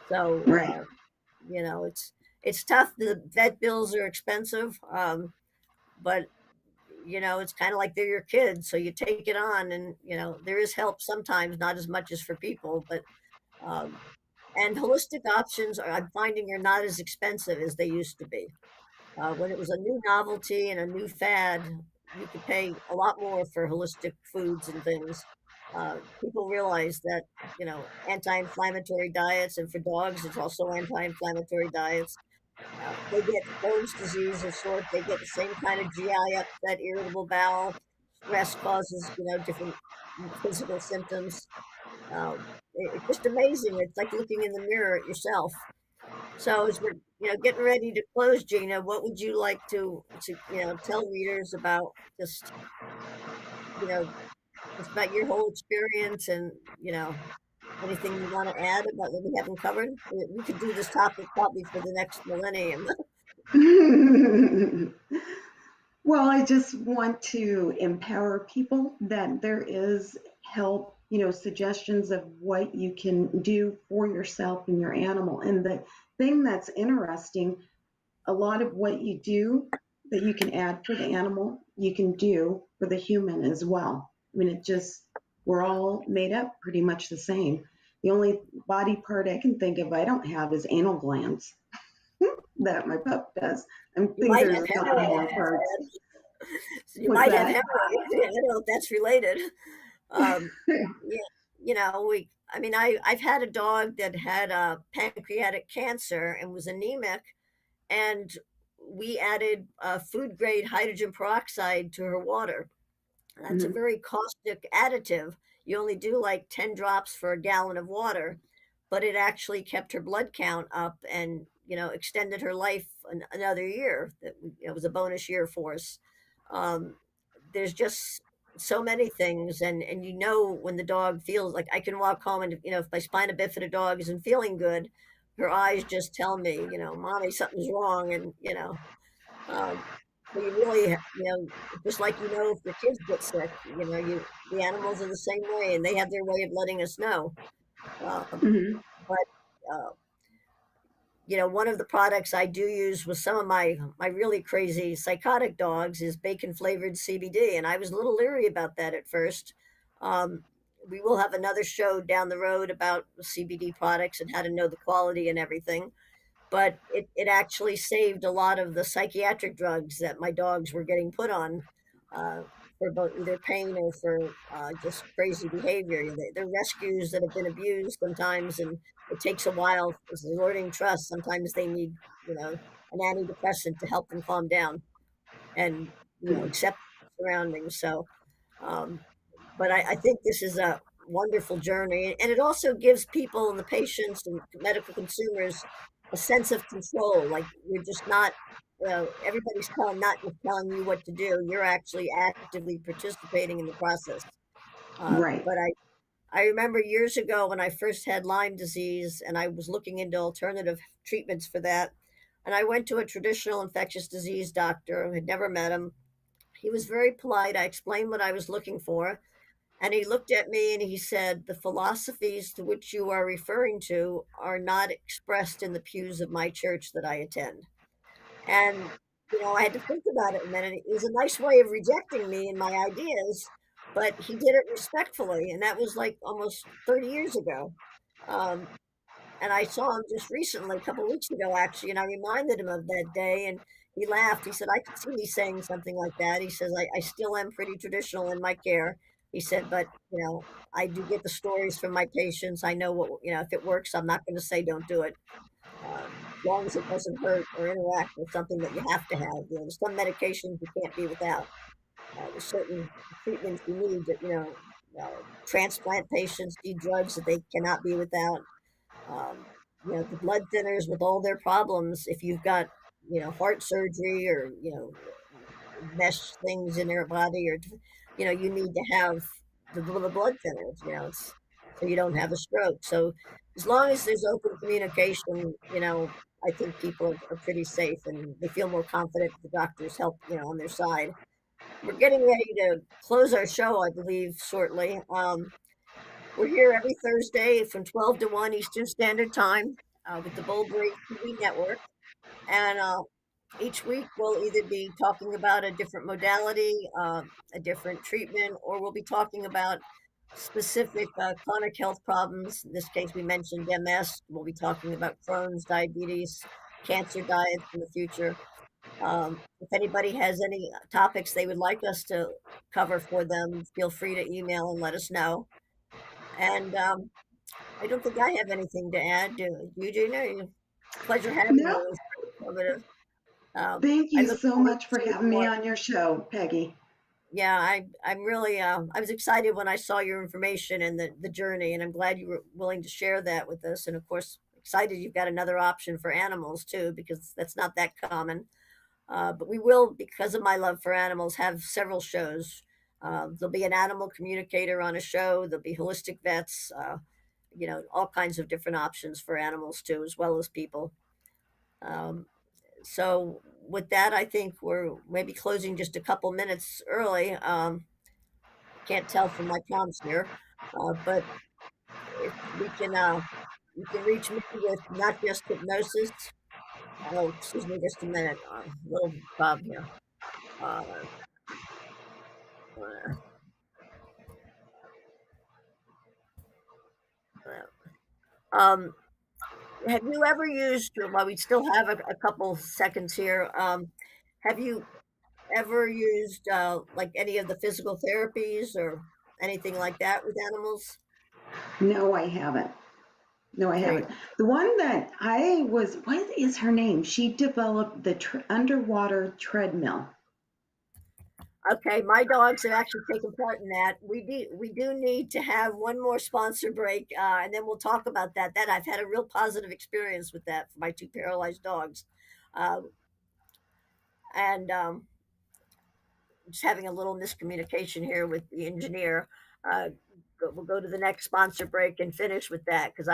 Speaker 2: So,
Speaker 3: Right.
Speaker 2: it's tough. The vet bills are expensive, but it's kind of like they're your kids, so you take it on, and there is help sometimes, not as much as for people, but and holistic options I'm finding are not as expensive as they used to be. When it was a new novelty and a new fad, you could pay a lot more for holistic foods and things. People realize that, anti-inflammatory diets, and for dogs, it's also anti-inflammatory diets. They get Crohn's disease of sorts. They get the same kind of GI upset, irritable bowel. Stress causes, different physical symptoms. It's just amazing. It's like looking in the mirror at yourself. So as we're getting ready to close, Gina, what would you like to tell readers about just about your whole experience, and anything you want to add about that we haven't covered? We could do this topic probably for the next millennium.
Speaker 3: Well, I just want to empower people that there is help, suggestions of what you can do for yourself and your animal. And the thing that's interesting, a lot of what you do that you can add for the animal, you can do for the human as well. I mean, we're all made up pretty much the same. The only body part I can think of I don't have is anal glands that my pup does. I think there's a couple more parts.
Speaker 2: You might have hemorrhoids. I don't know if that's related. I've had a dog that had pancreatic cancer and was anemic, and we added food grade hydrogen peroxide to her water. That's a very caustic additive. You only do like 10 drops for a gallon of water, but it actually kept her blood count up and, extended her life another year. That it was a bonus year for us. There's just so many things. And when the dog feels like, I can walk home and, if my spina bifida dog isn't feeling good, her eyes just tell me, Mommy, something's wrong. And, um, So you really, just like if your kids get sick, the animals are the same way, and they have their way of letting us know. Um,
Speaker 3: Hmm.
Speaker 2: but uh, one of the products I do use with some of my really crazy psychotic dogs is bacon flavored CBD, and I was a little leery about that at first. Um, we will have another show down the road about CBD products and how to know the quality and everything. But it actually saved a lot of the psychiatric drugs that my dogs were getting put on uh, for both either pain or for just crazy behavior. They're rescues that have been abused sometimes, and it takes a while. It's learning trust. Sometimes they need, an antidepressant to help them calm down and, accept surroundings. So, um, but I think this is a wonderful journey, and it also gives people and the patients and medical consumers a sense of control. Like you're just not, everybody's not just telling you what to do. You're actually actively participating in the process.
Speaker 3: Right.
Speaker 2: But I remember years ago when I first had Lyme disease, and I was looking into alternative treatments for that. And I went to a traditional infectious disease doctor. I had never met him. He was very polite. I explained what I was looking for. And he looked at me and he said, "The philosophies to which you are referring to are not expressed in the pews of my church that I attend." And, I had to think about it a minute. It was a nice way of rejecting me and my ideas, but he did it respectfully. And that was like almost 30 years ago. Um, and I saw him just recently, a couple of weeks ago, actually, and I reminded him of that day. And he laughed. He said, "I could see me saying something like that." He says, I still am pretty traditional in my care. He said, "But, I do get the stories from my patients. I know what, if it works, I'm not going to say don't do it. As long as it doesn't hurt or interact with something that you have to have. There's some medications you can't be without. There's certain treatments you need that, transplant patients need drugs that they cannot be without. Um, the blood thinners with all their problems, if you've got, heart surgery or, mesh things in their body or, you need to have the blood thinners, so you don't have a stroke. So as long as there's open communication, I think people are pretty safe and they feel more confident with the doctor's help, on their side. We're getting ready to close our show, I believe, shortly. We're here every Thursday from 12 to 1 Eastern Standard Time with the Bold Brave TV network. And each week we'll either be talking about a different modality, a different treatment, or we'll be talking about specific chronic health problems. In this case, we mentioned MS. We'll be talking about Crohn's, diabetes, cancer diets in the future. If anybody has any topics they would like us to cover for them, feel free to email and let us know. And I don't think I have anything to add. Do you, Gina? Pleasure having
Speaker 3: No,
Speaker 2: you. It was informative.
Speaker 3: thank
Speaker 2: I
Speaker 3: you
Speaker 2: look
Speaker 3: so
Speaker 2: forward
Speaker 3: much
Speaker 2: to
Speaker 3: for
Speaker 2: seeing
Speaker 3: having me
Speaker 2: more.
Speaker 3: on your show, Peggy.
Speaker 2: Yeah, I'm really I was excited when I saw your information and the journey, and I'm glad you were willing to share that with us. And of course, excited you've got another option for animals too, because that's not that common. But we will, because of my love for animals, have several shows. There'll be an animal communicator on a show. There'll be holistic vets. All kinds of different options for animals too, as well as people. Um, so with that, I think we're maybe closing just a couple minutes early. Can't tell from my prompts here, but if we can, you can reach me with not just hypnosis. Oh, excuse me, just a minute. Little Bob here. Uh, um, have you ever used? While we still have a couple seconds here, have you ever used like any of the physical therapies or anything like that with animals?
Speaker 3: No, I haven't. No, I
Speaker 2: Great.
Speaker 3: haven't. The one that I was, what is her name? She developed the underwater treadmill.
Speaker 2: Okay, my dogs have actually taken part in that. We do need to have one more sponsor break, and then we'll talk about that. That I've had a real positive experience with that for my two paralyzed dogs, uh, and just having a little miscommunication here with the engineer. Uh, we'll go to the next sponsor break and finish with that because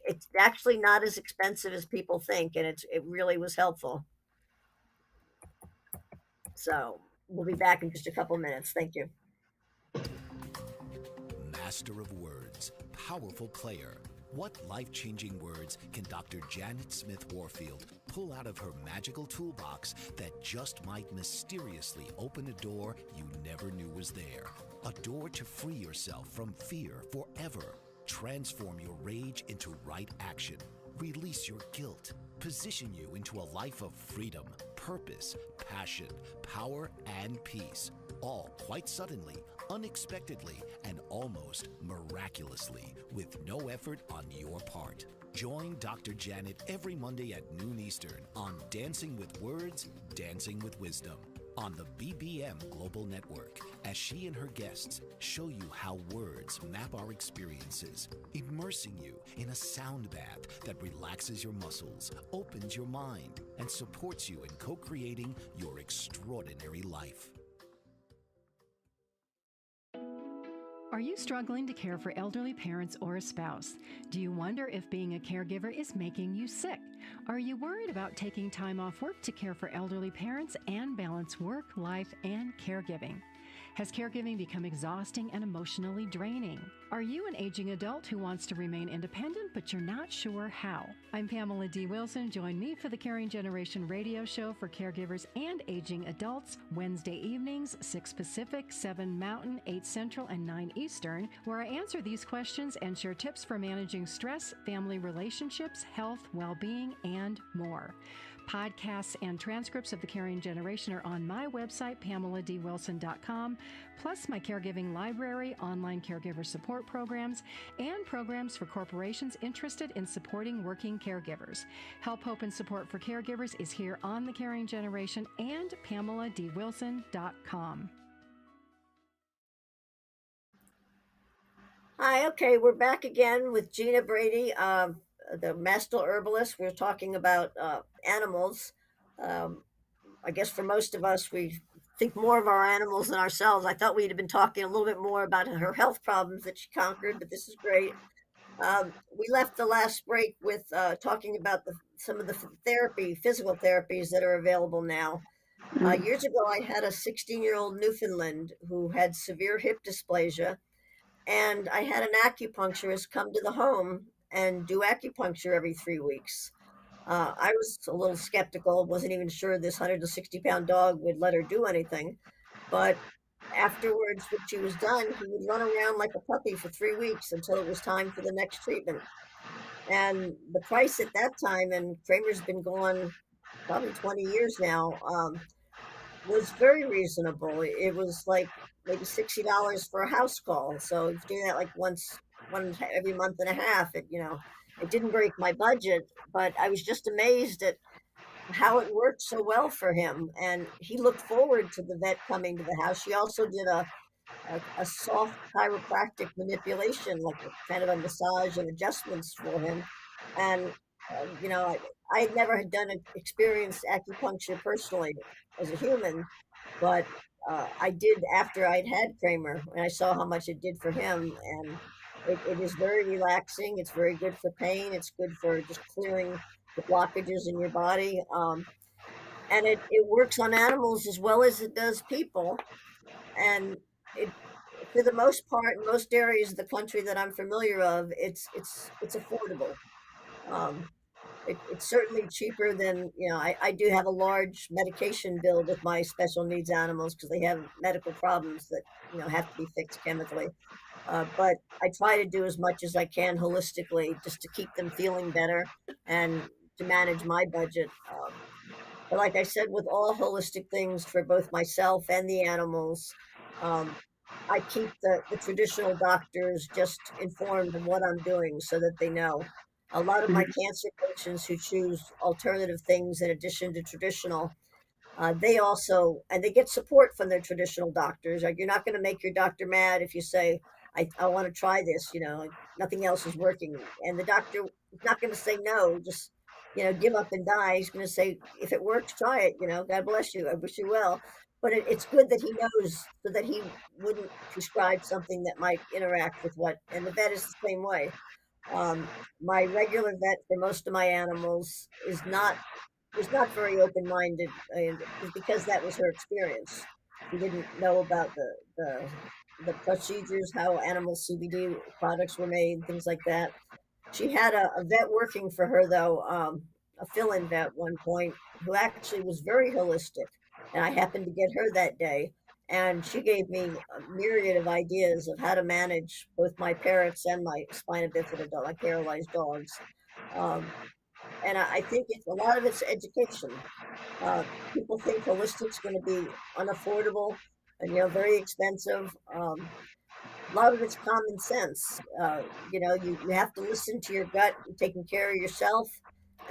Speaker 2: it's actually not as expensive as people think, and it really was helpful. So we'll be back in just a couple minutes. Thank you.
Speaker 4: Master of words, powerful player. What life-changing words can Dr. Janet Smith Warfield pull out of her magical toolbox that just might mysteriously open a door you never knew was there? A door to free yourself from fear forever. Transform your rage into right action. Release your guilt. Position you into a life of freedom, purpose, passion, power, and peace. All quite suddenly, unexpectedly, and almost miraculously, with no effort on your part. Join Dr. Janet every Monday at noon Eastern on Dancing with Words, Dancing with Wisdom on the BBM Global Network, as she and her guests show you how words map our experiences, immersing you in a sound bath that relaxes your muscles, opens your mind, and supports you in co-creating your extraordinary life.
Speaker 5: Are you struggling to care for elderly parents or a spouse? Do you wonder if being a caregiver is making you sick? Are you worried about taking time off work to care for elderly parents and balance work, life, and caregiving? Has caregiving become exhausting and emotionally draining? Are you an aging adult who wants to remain independent, but you're not sure how? I'm Pamela D. Wilson. Join me for the Caring Generation radio show for caregivers and aging adults, Wednesday evenings, 6 Pacific, 7 Mountain, 8 Central, and 9 Eastern, where I answer these questions and share tips for managing stress, family relationships, health, well-being, and more. Podcasts and transcripts of the Caring Generation are on my website, PamelaDWilson.com, plus my caregiving library, online caregiver support programs, and programs for corporations interested in supporting working caregivers. Help, hope, and support for caregivers is here on the Caring Generation and PamelaDWilson.com.
Speaker 2: Hi, okay, we're back again with Gina Brady, the master herbalist. We're talking about animals. I guess for most of us, we think more of our animals than ourselves. I thought we'd have been talking a little bit more about her health problems that she conquered, but this is great. We left the last break with talking about some of the physical therapies that are available now. Years ago, I had a 16-year-old Newfoundland who had severe hip dysplasia, and I had an acupuncturist come to the home and do acupuncture every 3 weeks. I was a little skeptical, wasn't even sure this 160-pound dog would let her do anything. But afterwards, when she was done, he would run around like a puppy for 3 weeks until it was time for the next treatment. And the price at that time, and Kramer's been gone probably 20 years now, was very reasonable. It was like maybe $60 for a house call. So if you do that like one every month and a half, it didn't break my budget, but I was just amazed at how it worked so well for him. And he looked forward to the vet coming to the house. She also did a soft chiropractic manipulation, like a kind of a massage and adjustments for him. And, I had never had experienced acupuncture personally as a human, but I did after I'd had Kramer, and I saw how much it did for him. And it is very relaxing. It's very good for pain. It's good for just clearing the blockages in your body. And it works on animals as well as it does people. And for the most part, in most areas of the country that I'm familiar of, it's affordable. It's certainly cheaper than, I do have a large medication bill with my special needs animals because they have medical problems that, have to be fixed chemically. But I try to do as much as I can holistically just to keep them feeling better and to manage my budget. But like I said, with all holistic things for both myself and the animals, I keep the traditional doctors just informed of what I'm doing so that they know. A lot of my cancer patients who choose alternative things in addition to traditional, they get support from their traditional doctors. Like, you're not going to make your doctor mad if you say, I want to try this, nothing else is working. And the doctor is not going to say no, just, give up and die. He's going to say, if it works, try it, God bless you. I wish you well. But it's good that he knows so that he wouldn't prescribe something that might interact with and the vet is the same way. My regular vet for most of my animals is not was not very open-minded, and because that was her experience. She didn't know about the procedures, how animal CBD products were made, things like that. She had a vet working for her, though, a fill-in vet at one point, who actually was very holistic. And I happened to get her that day. And she gave me a myriad of ideas of how to manage both my parrots and my spina bifida dog, my paralyzed dogs. Um, and I think it's a lot of it's education. People think holistic's going to be unaffordable and very expensive. A lot of it's common sense. You have to listen to your gut, taking care of yourself,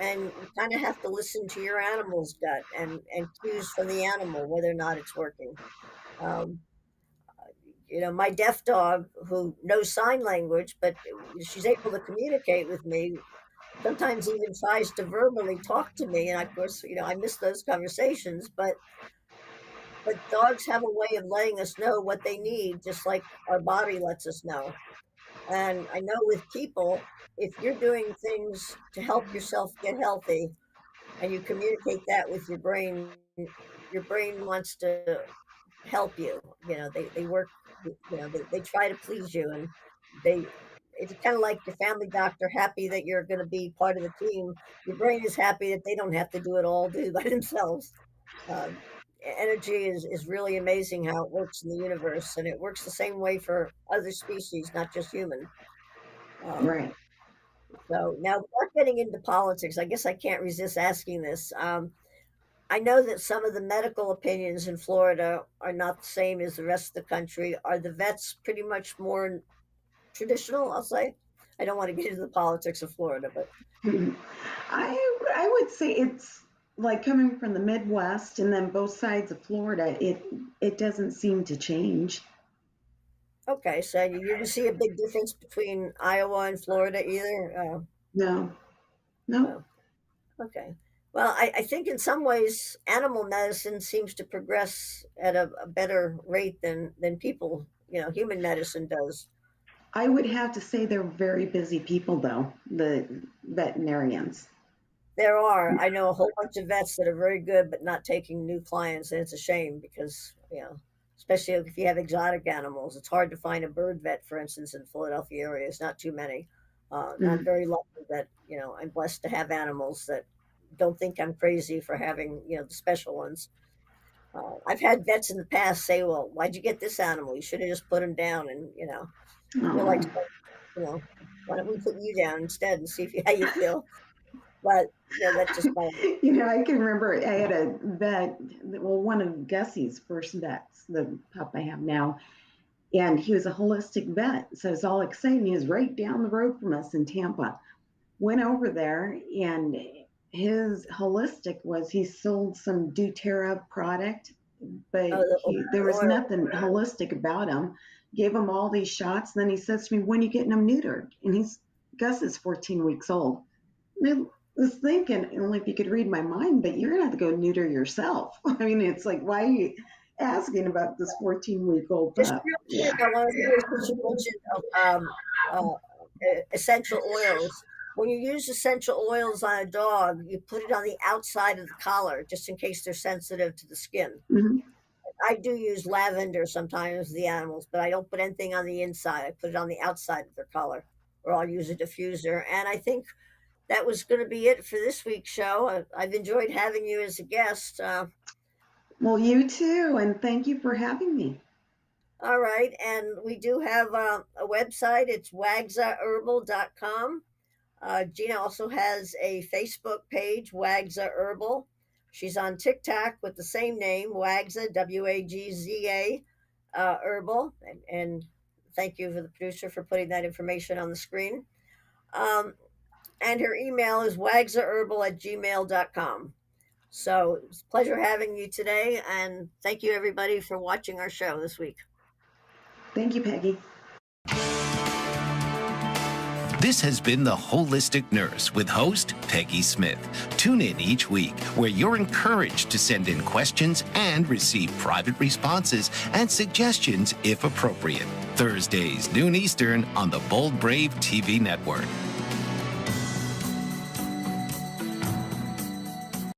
Speaker 2: and you kind of have to listen to your animal's gut and cues from the animal whether or not it's working. Um, my deaf dog, who knows sign language, but she's able to communicate with me, sometimes even tries to verbally talk to me. And of course, I miss those conversations, but dogs have a way of letting us know what they need, just like our body lets us know. And I know with people, if you're doing things to help yourself get healthy and you communicate that with your brain wants to help you. They work, they try to please you, and it's kind of like your family doctor happy that you're going to be part of the team. Your brain is happy that they don't have to do it all by themselves. Um, Energy is really amazing how it works in the universe, and it works the same way for other species, not just human.
Speaker 3: Right.
Speaker 2: So now, without getting into politics, I guess I can't resist asking this. I know that some of the medical opinions in Florida are not the same as the rest of the country. Are the vets pretty much more traditional, I'll say? I don't want to get into the politics of Florida, but
Speaker 3: I would say it's like coming from the Midwest and then both sides of Florida, it doesn't seem to change.
Speaker 2: okay. So you didn't see a big difference between Iowa and Florida either?
Speaker 3: No, no.
Speaker 2: Okay. Well, I think in some ways animal medicine seems to progress at a better rate than people, human medicine does.
Speaker 3: I would have to say they're very busy people, though, the veterinarians.
Speaker 2: There are. I know a whole bunch of vets that are very good, but not taking new clients, and it's a shame because, especially if you have exotic animals, it's hard to find a bird vet, for instance, in the Philadelphia area. It's not too many. And I'm very lucky that, I'm blessed to have animals that don't think I'm crazy for having, the special ones. I've had vets in the past say, "Well, why'd you get this animal? You should have just put him down." And we're like,
Speaker 3: Oh.
Speaker 2: why don't we put you down instead and see how you feel? But that's just my.
Speaker 3: I can remember I had a vet, well, one of Gussie's first vets, the pup I have now, and he was a holistic vet. So it was all exciting. He was right down the road from us in Tampa. Went over there, and his holistic was he sold some doTERRA product, but there was nothing holistic about him. Gave him all these shots. And then he says to me, "When are you getting them neutered?" And Gus is 14 weeks old. And I was thinking, only if you could read my mind, but you're going to have to go neuter yourself. I mean, it's like, why are you asking about this 14-week-old
Speaker 2: Just
Speaker 3: pup?
Speaker 2: real quick, I want to mention essential oils. When you use essential oils on a dog, you put it on the outside of the collar, just in case they're sensitive to the skin.
Speaker 3: Mhm.
Speaker 2: I do use lavender sometimes with the animals, but I don't put anything on the inside. I put it on the outside of their collar, or I'll use a diffuser. And I think that was going to be it for this week's show. I've enjoyed having you as a guest.
Speaker 3: Well, you too, and thank you for having me.
Speaker 2: All right. And we do have a website. It's wagzaherbal.com. Gina also has a Facebook page, Wagza Herbal. She's on TikTok with the same name, Wagza, Wagza Herbal. And thank you for the producer for putting that information on the screen. And her email is wagzaherbal@gmail.com. So it's a pleasure having you today. And thank you, everybody, for watching our show this week.
Speaker 3: Thank you, Peggy.
Speaker 1: This has been The Holistic Nurse with host Peggy Smith. Tune in each week where you're encouraged to send in questions and receive private responses and suggestions if appropriate. Thursdays, noon Eastern on the Bold Brave TV network.